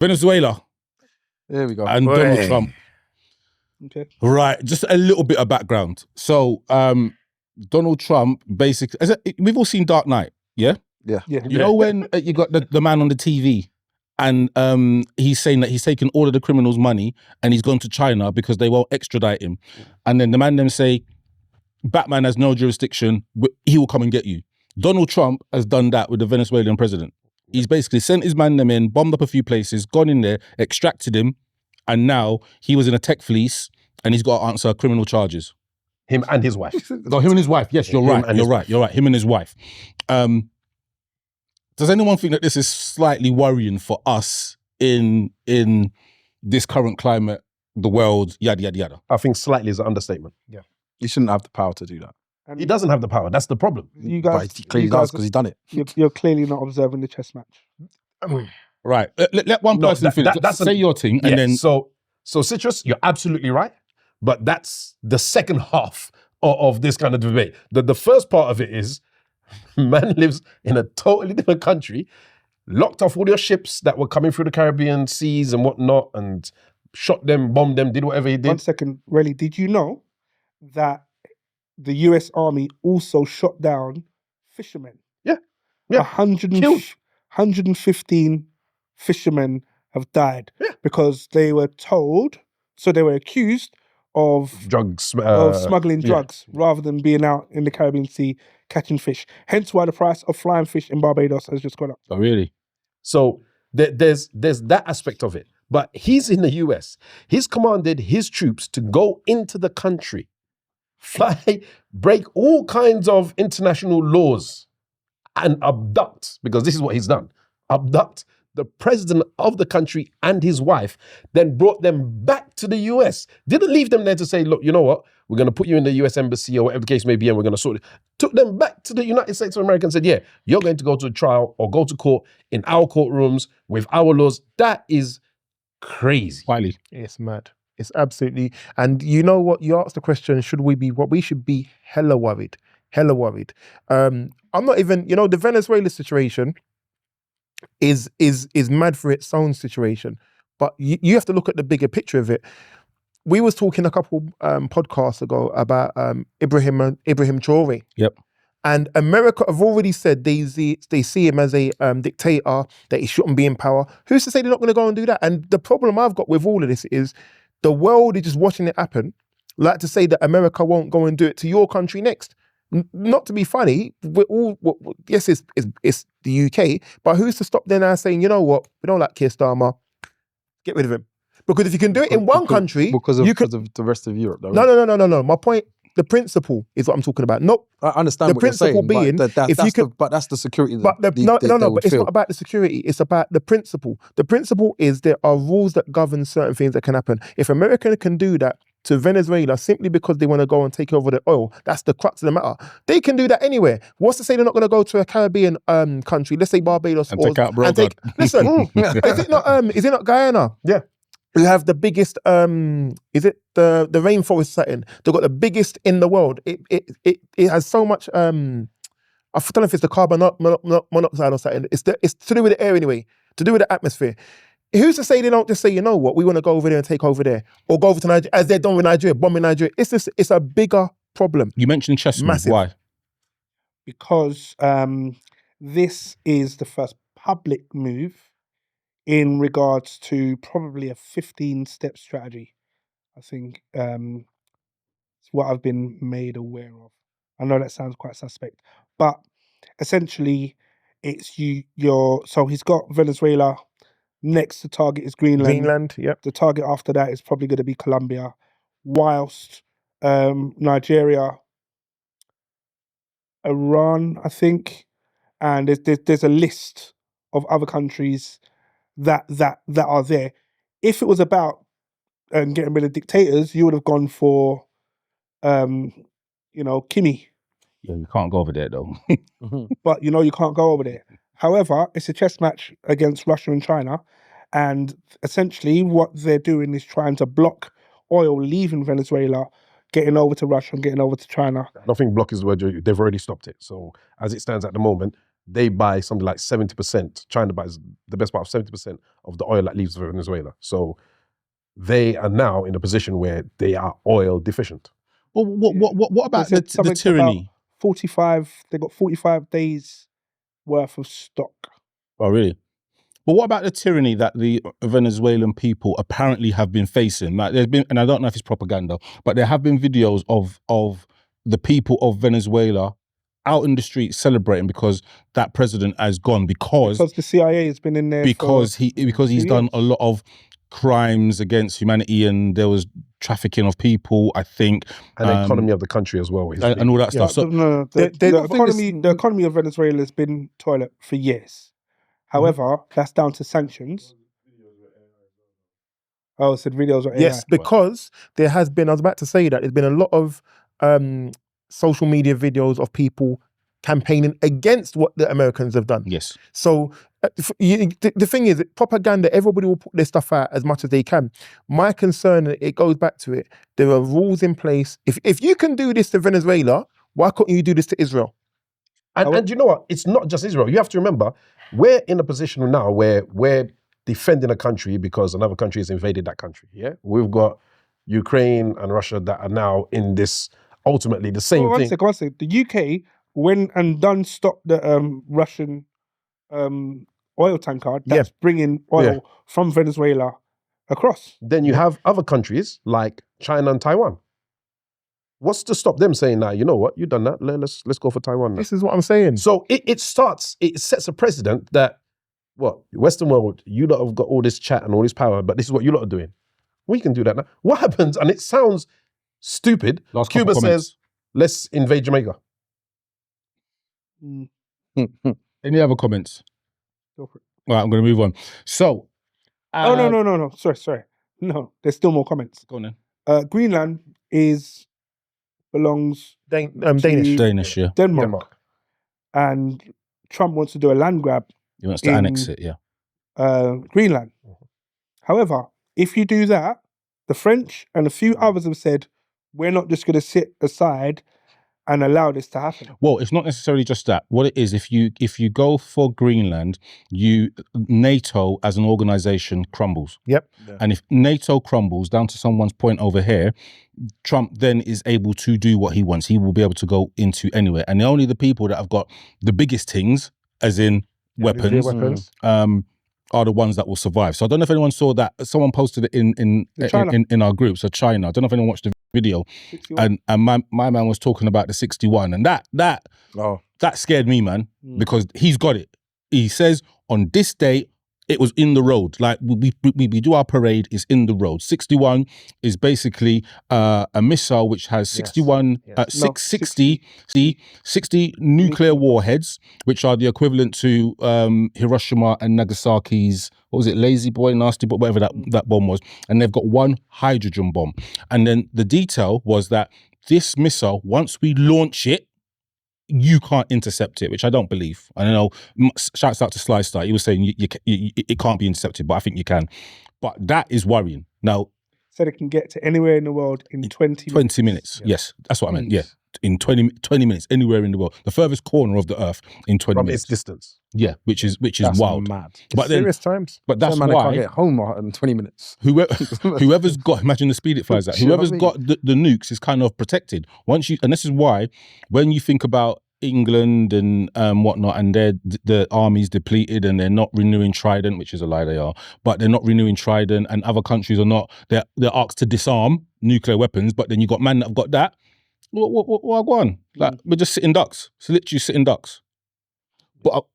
Venezuela There we go. and Donald Trump. Okay. Right, just a little bit of background. So, Donald Trump, basically, we've all seen Dark Knight, yeah? Yeah. You know when you got the man on the TV and he's saying that he's taken all of the criminals' money and he's gone to China because they won't extradite him. And then the man them say, Batman has no jurisdiction, he will come and get you. Donald Trump has done that with the Venezuelan president. He's basically sent his man them in, bombed up a few places, gone in there, extracted him, and now he was in a tech fleece and he's got to answer criminal charges. Him and his wife. No, him and his wife. Yes, you're right. You're right. Him and his wife. Does anyone think that this is slightly worrying for us in this current climate, the world, yada, yada, yada? I think slightly is an understatement. Yeah. He shouldn't have the power to do that. He doesn't have the power. That's the problem. You guys, But he clearly does because he's done it. You're clearly not observing the chess match. Right. Let one person finish. Say your thing, and then... So Citrus, you're absolutely right. But that's the second half of this kind of debate. The first part of it is, man lives in a totally different country, locked off all your ships that were coming through the Caribbean seas and whatnot, and shot them, bombed them, did whatever he did. 1 second, really, did you know that the US Army also shot down fishermen? Yeah. 115 fishermen have died because they were told, so they were accused of smuggling drugs rather than being out in the Caribbean Sea catching fish. Hence why the price of flying fish in Barbados has just gone up. Oh, really? So there's that aspect of it. But he's in the US. He's commanded his troops to go into the country, fly, break all kinds of international laws, and abduct, because this is what he's done, abduct the president of the country and his wife, then brought them back to the US. Didn't leave them there to say, look, you know what? We're going to put you in the US embassy or whatever the case may be, and we're going to sort it. Took them back to the United States of America and said, yeah, you're going to go to a trial or go to court in our courtrooms with our laws. That is crazy. Wiley. It's mad. It's absolutely, and you know what? You asked the question, should we be, what we should be hella worried. Hella worried. I'm not even, you know, the Venezuela situation is mad for its own situation. But you have to look at the bigger picture of it. We was talking a couple podcasts ago about Ibrahim Traore. Yep. And America have already said they see him as a dictator, that he shouldn't be in power. Who's to say they're not going to go and do that? And the problem I've got with all of this is the world is just watching it happen, like to say that America won't go and do it to your country next. Not to be funny, we're all, yes, it's the UK, but who's to stop them now saying, you know what, we don't like Keir Starmer, get rid of him. Because if you can do it in one country... Because of the rest of Europe, though. No. My point, the principle is what I'm talking about. Not I understand the what you're saying, being, but that's the security. But it's not about the security. It's about the principle. The principle is there are rules that govern certain things that can happen. If America can do that to Venezuela simply because they want to go and take over the oil, that's the crux of the matter. They can do that anywhere. What's to say they're not going to go to a Caribbean country, let's say Barbados, and take out listen, is it not Guyana? Yeah. We have the biggest, is it the rainforest setting? They've got the biggest in the world. It has so much, I don't know if it's the carbon monoxide or something. It's to do with the air anyway, to do with the atmosphere. Who's to say they don't just say, you know what, we want to go over there and take over there, or go over to Nigeria, as they've done with Nigeria, bombing Nigeria. It's a bigger problem. You mentioned chess move. Why? Because this is the first public move in regards to probably a 15-step strategy. I think it's what I've been made aware of. I know that sounds quite suspect, but essentially it's so he's got Venezuela. Next to target is Greenland. Yep. The target after that is probably going to be Colombia, whilst Nigeria, Iran, I think, and there's a list of other countries that are there. If it was about getting rid of dictators, you would have gone for, Kimmy. Yeah, you can't go over there though. But you can't go over there. However, it's a chess match against Russia and China, and essentially what they're doing is trying to block oil leaving Venezuela, getting over to Russia and getting over to China. I don't think block is the word. They've already stopped it. So as it stands at the moment, they buy something like 70%. China buys the best part of 70% of the oil that leaves Venezuela. So they are now in a position where they are oil deficient. Well, what about They said the something tyranny? about 45. They got 45 days worth of stock. Oh, really? But what about the tyranny that the Venezuelan people apparently have been facing? Like, there's been, and I don't know if it's propaganda, but there have been videos of the people of Venezuela out in the streets celebrating because that president has gone because the CIA has been in there because he's 2 done years. a lot of crimes against humanity, and there was trafficking of people, I think, And the economy of the country as well. and all that stuff. So No, the economy of Venezuela has been toilet for years. However, that's down to sanctions. Oh, it said videos are AI. Yes, because there has been, I was about to say that, there's been a lot of social media videos of people campaigning against what the Americans have done. yes, So the thing is, propaganda, everybody will put their stuff out as much as they can. My concern, it goes back to it, there are rules in place. If you can do this to Venezuela, why couldn't you do this to Israel? And you know what? It's not just Israel. You have to remember, we're in a position now where we're defending a country because another country has invaded that country. Yeah, we've got Ukraine and Russia that are now in this, ultimately the same thing. One second. The UK went and stopped the Russian oil tanker that's bringing oil from Venezuela across. Then you have other countries like China and Taiwan. What's to stop them saying, "Now, you know what? You've done that. Let's go for Taiwan now." This is what I'm saying. So it sets a precedent that, Western world, you lot have got all this chat and all this power, but this is what you lot are doing. We can do that now. What happens, and it sounds stupid, Last couple Cuba comments. says, let's invade Jamaica. Any other comments? Go for it. All right, I'm going to move on. So, No. Sorry. No, there's still more comments. Go on then. Greenland belongs Danish. Danish, yeah. Denmark. And Trump wants to do a land grab. He wants to annex it, yeah. Greenland. However, if you do that, the French and a few others have said, we're not just going to sit aside and allow this to happen. Well, it's not necessarily just that. What it is, if you go for Greenland, NATO as an organization crumbles. Yep. Yeah. And if NATO crumbles, down to someone's point over here, Trump then is able to do what he wants. He will be able to go into anywhere. And only the people that have got the biggest things, as in weapons, are the ones that will survive. So I don't know if anyone saw that. Someone posted it in our group. So China. I don't know if anyone watched the video. 61. And my man was talking about the 61, and that scared me, man, because he's got it. He says on this day it was in the road. Like we do our parade, it's in the road. 61 is basically a missile which has 60 nuclear warheads, which are the equivalent to Hiroshima and Nagasaki's, what was it, Lazy Boy, Nasty Boy, whatever that bomb was. And they've got one hydrogen bomb. And then the detail was that this missile, once we launch it, you can't intercept it, which I don't believe. I don't know. Shouts out to Sly Star. He was saying it can't be intercepted, but I think you can. But that is worrying. Now, said it can get to anywhere in the world in 20 minutes. 20 minutes. Yes, that's what I meant. Yeah, in 20 minutes, anywhere in the world, the furthest corner of the earth in 20 From minutes. its distance. Yeah, which is That's wild. mad. But then, Serious times. but that's Man, I can't why get home in 20 minutes. whoever's got, imagine the speed it flies at. You know Whoever's what I mean? got the nukes is kind of protected. And this is why when you think about England and whatnot, and the army's depleted and they're not renewing Trident, which is a lie, they are, but they're not renewing Trident, and other countries are not. They're asked to disarm nuclear weapons, but then you got man that have got that. What go on? Like we're just sitting ducks. It's literally sitting ducks. But